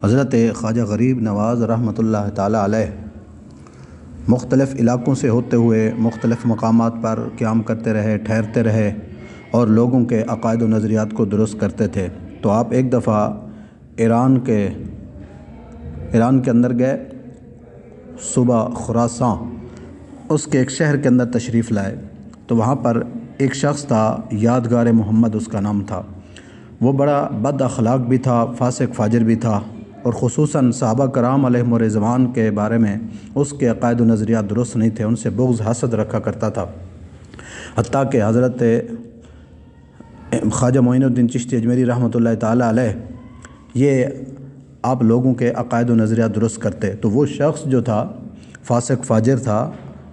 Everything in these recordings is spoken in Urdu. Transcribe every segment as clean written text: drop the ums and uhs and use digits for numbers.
حضرت خواجہ غریب نواز رحمۃ اللہ تعالیٰ علیہ مختلف علاقوں سے ہوتے ہوئے مختلف مقامات پر قیام کرتے رہے، ٹھہرتے رہے اور لوگوں کے عقائد و نظریات کو درست کرتے تھے۔ تو آپ ایک دفعہ ایران کے اندر گئے، صوبہ خراساں، اس کے ایک شہر کے اندر تشریف لائے۔ تو وہاں پر ایک شخص تھا، یادگار محمد اس کا نام تھا۔ وہ بڑا بد اخلاق بھی تھا، فاسق فاجر بھی تھا، اور خصوصاً صحابہ کرام علیہم الرضوان کے بارے میں اس کے عقائد و نظریات درست نہیں تھے، ان سے بغض حسد رکھا کرتا تھا۔ حتیٰ کہ حضرت خواجہ معین الدین چشتی اجمیری رحمۃ اللہ تعالیٰ علیہ یہ آپ لوگوں کے عقائد و نظریات درست کرتے۔ تو وہ شخص جو تھا فاسق فاجر تھا،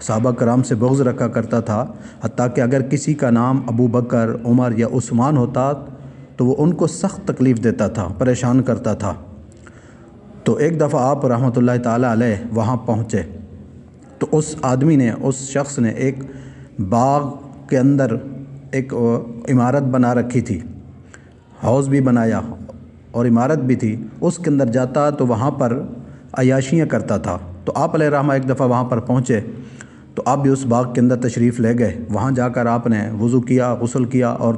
صحابہ کرام سے بغض رکھا کرتا تھا، حتیٰ کہ اگر کسی کا نام ابو بکر، عمر یا عثمان ہوتا تو وہ ان کو سخت تکلیف دیتا تھا، پریشان کرتا تھا۔ تو ایک دفعہ آپ رحمۃ اللہ تعالیٰ علیہ وہاں پہنچے تو اس آدمی نے، اس شخص نے ایک باغ کے اندر ایک عمارت بنا رکھی تھی، ہاؤس بھی بنایا اور عمارت بھی تھی۔ اس کے اندر جاتا تو وہاں پر عیاشیاں کرتا تھا۔ تو آپ علیہ رحمہ ایک دفعہ وہاں پر پہنچے تو آپ بھی اس باغ کے اندر تشریف لے گئے۔ وہاں جا کر آپ نے وضو کیا، غسل کیا اور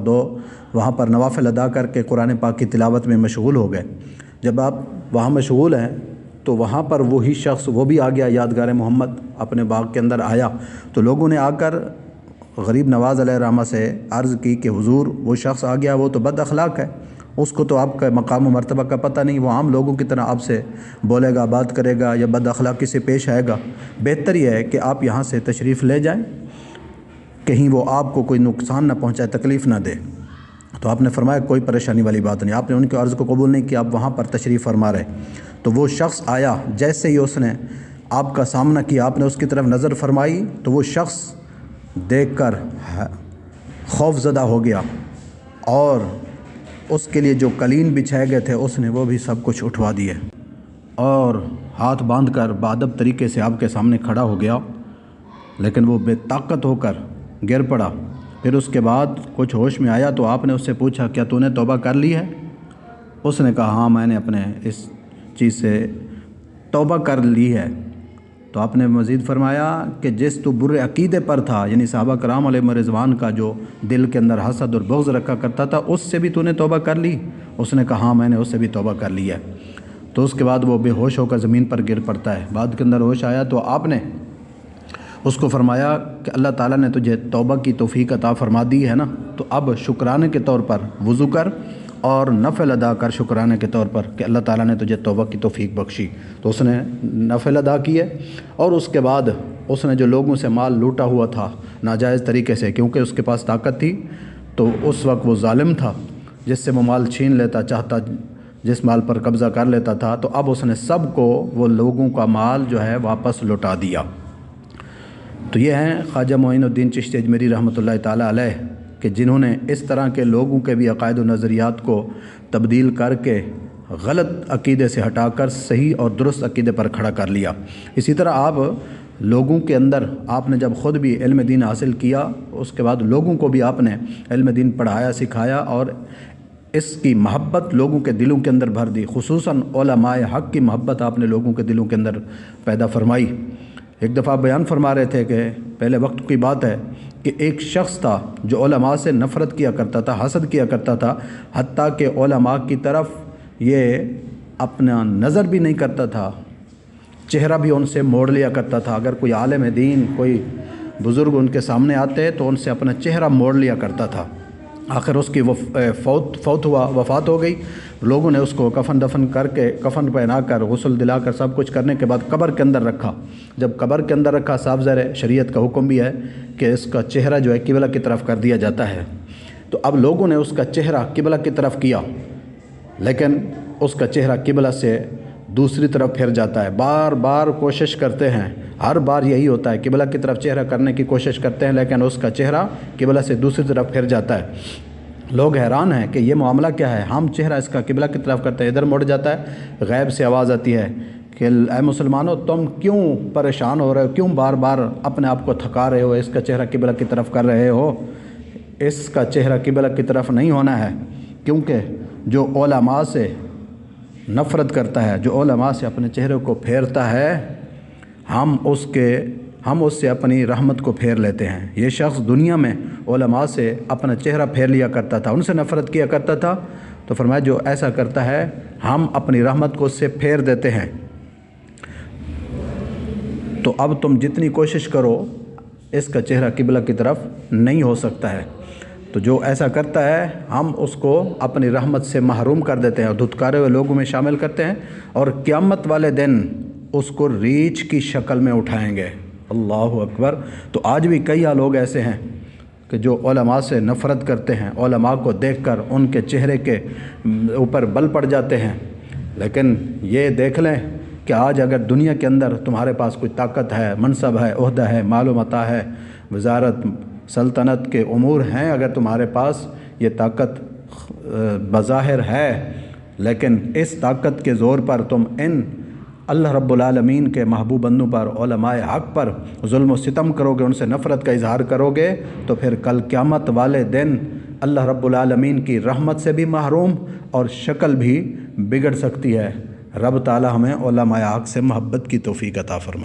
وہاں پر نوافل ادا کر کے قرآن پاک کی تلاوت میں مشغول ہو گئے۔ جب آپ وہاں مشغول ہیں تو وہاں پر وہی شخص وہ بھی آ گیا، یادگار محمد اپنے باغ کے اندر آیا۔ تو لوگوں نے آ کر غریب نواز علیہ رحمہ سے عرض کی کہ حضور وہ شخص آ گیا، وہ تو بد اخلاق ہے، اس کو تو آپ کا مقام و مرتبہ کا پتہ نہیں، وہ عام لوگوں کی طرح آپ سے بولے گا، بات کرے گا یا بد اخلاقی سے پیش آئے گا۔ بہتر یہ ہے کہ آپ یہاں سے تشریف لے جائیں، کہیں وہ آپ کو کوئی نقصان نہ پہنچائے، تکلیف نہ دے۔ تو آپ نے فرمایا کوئی پریشانی والی بات نہیں۔ آپ نے ان کے عرض کو قبول نہیں کیا، آپ وہاں پر تشریف فرما رہے۔ تو وہ شخص آیا، جیسے ہی اس نے آپ کا سامنا کیا، آپ نے اس کی طرف نظر فرمائی تو وہ شخص دیکھ کر خوف زدہ ہو گیا، اور اس کے لیے جو قلین بچھائے گئے تھے اس نے وہ بھی سب کچھ اٹھوا دیے، اور ہاتھ باندھ کر بادب طریقے سے آپ کے سامنے کھڑا ہو گیا، لیکن وہ بے طاقت ہو کر گر پڑا۔ پھر اس کے بعد کچھ ہوش میں آیا تو آپ نے اس سے پوچھا کیا تو نے توبہ کر لی ہے؟ اس نے کہا ہاں میں نے اپنے اس چیز سے توبہ کر لی ہے۔ تو آپ نے مزید فرمایا کہ جس تو برے عقیدے پر تھا، یعنی صحابہ کرام علیہ رضوان کا جو دل کے اندر حسد اور بغض رکھا کرتا تھا، اس سے بھی تو نے توبہ کر لی؟ اس نے کہا ہاں میں نے اس سے بھی توبہ کر لی ہے۔ تو اس کے بعد وہ بے ہوش ہو کر زمین پر گر پڑتا ہے۔ بعد کے اندر ہوش آیا تو آپ نے اس کو فرمایا کہ اللہ تعالیٰ نے تجھے توبہ کی توفیق عطا فرما دی ہے نا، تو اب شکرانے کے طور پر وضو کر اور نفل ادا کر، شکرانے کے طور پر کہ اللہ تعالیٰ نے تجھے توبہ کی توفیق بخشی۔ تو اس نے نفل ادا کیے، اور اس کے بعد اس نے جو لوگوں سے مال لوٹا ہوا تھا ناجائز طریقے سے، کیونکہ اس کے پاس طاقت تھی، تو اس وقت وہ ظالم تھا، جس سے وہ مال چھین لیتا چاہتا، جس مال پر قبضہ کر لیتا تھا، تو اب اس نے سب کو وہ لوگوں کا مال جو ہے واپس لوٹا دیا۔ تو یہ ہیں خواجہ معین الدین چشتی اجمیری رحمۃ اللہ تعالیٰ علیہ، کہ جنہوں نے اس طرح کے لوگوں کے بھی عقائد و نظریات کو تبدیل کر کے غلط عقیدے سے ہٹا کر صحیح اور درست عقیدے پر کھڑا کر لیا۔ اسی طرح آپ لوگوں کے اندر، آپ نے جب خود بھی علم دین حاصل کیا، اس کے بعد لوگوں کو بھی آپ نے علم دین پڑھایا، سکھایا، اور اس کی محبت لوگوں کے دلوں کے اندر بھر دی، خصوصاً علماء حق کی محبت آپ نے لوگوں کے دلوں کے اندر پیدا فرمائی۔ ایک دفعہ بیان فرما رہے تھے کہ پہلے وقت کی بات ہے کہ ایک شخص تھا جو علماء سے نفرت کیا کرتا تھا، حسد کیا کرتا تھا، حتیٰ کہ علماء کی طرف یہ اپنا نظر بھی نہیں کرتا تھا، چہرہ بھی ان سے موڑ لیا کرتا تھا۔ اگر کوئی عالم دین، کوئی بزرگ ان کے سامنے آتے تو ان سے اپنا چہرہ موڑ لیا کرتا تھا۔ آخر اس کی وفات ہو گئی۔ لوگوں نے اس کو کفن دفن کر کے، کفن پہنا کر، غسل دلا کر، سب کچھ کرنے کے بعد قبر کے اندر رکھا۔ جب قبر کے اندر رکھا، صاف ظاہر ہے شریعت کا حکم بھی ہے کہ اس کا چہرہ جو ہے قبلہ کی طرف کر دیا جاتا ہے۔ تو اب لوگوں نے اس کا چہرہ قبلہ کی طرف کیا، لیکن اس کا چہرہ قبلہ سے دوسری طرف پھر جاتا ہے۔ بار بار کوشش کرتے ہیں، ہر بار یہی ہوتا ہے، قبلہ کی طرف چہرہ کرنے کی کوشش کرتے ہیں، لیکن اس کا چہرہ قبلہ سے دوسری طرف پھر جاتا ہے۔ لوگ حیران ہیں کہ یہ معاملہ کیا ہے، ہم چہرہ اس کا قبلہ کی طرف کرتے ہیں، ادھر مڑ جاتا ہے۔ غیب سے آواز آتی ہے کہ اے مسلمانوں، تم کیوں پریشان ہو رہے ہو، کیوں بار بار اپنے آپ کو تھکا رہے ہو، اس کا چہرہ قبلہ کی طرف کر رہے ہو؟ اس کا چہرہ قبلہ کی طرف نہیں ہونا ہے، کیونکہ جو علماء سے نفرت کرتا ہے، جو علماء سے اپنے چہرے کو پھیرتا ہے، ہم اس سے اپنی رحمت کو پھیر لیتے ہیں۔ یہ شخص دنیا میں علماء سے اپنا چہرہ پھیر لیا کرتا تھا، ان سے نفرت کیا کرتا تھا، تو فرمایا جو ایسا کرتا ہے ہم اپنی رحمت کو اس سے پھیر دیتے ہیں۔ تو اب تم جتنی کوشش کرو اس کا چہرہ قبلہ کی طرف نہیں ہو سکتا ہے۔ تو جو ایسا کرتا ہے ہم اس کو اپنی رحمت سے محروم کر دیتے ہیں اور دھتکارے ہوئے لوگوں میں شامل کرتے ہیں، اور قیامت والے دن اس کو ریچھ کی شکل میں اٹھائیں گے۔ اللہ اکبر۔ تو آج بھی کئی لوگ ایسے ہیں کہ جو علماء سے نفرت کرتے ہیں، علماء کو دیکھ کر ان کے چہرے کے اوپر بل پڑ جاتے ہیں، لیکن یہ دیکھ لیں کہ آج اگر دنیا کے اندر تمہارے پاس کوئی طاقت ہے، منصب ہے، عہدہ ہے، مال و متاع ہے، وزارت سلطنت کے امور ہیں، اگر تمہارے پاس یہ طاقت بظاہر ہے، لیکن اس طاقت کے زور پر تم ان اللہ رب العالمین کے محبوب بندوں پر، علماء حق پر ظلم و ستم کرو گے، ان سے نفرت کا اظہار کرو گے، تو پھر کل قیامت والے دن اللہ رب العالمین کی رحمت سے بھی محروم اور شکل بھی بگڑ سکتی ہے۔ رب تعالی ہمیں علماء حق سے محبت کی توفیق عطا فرمائے۔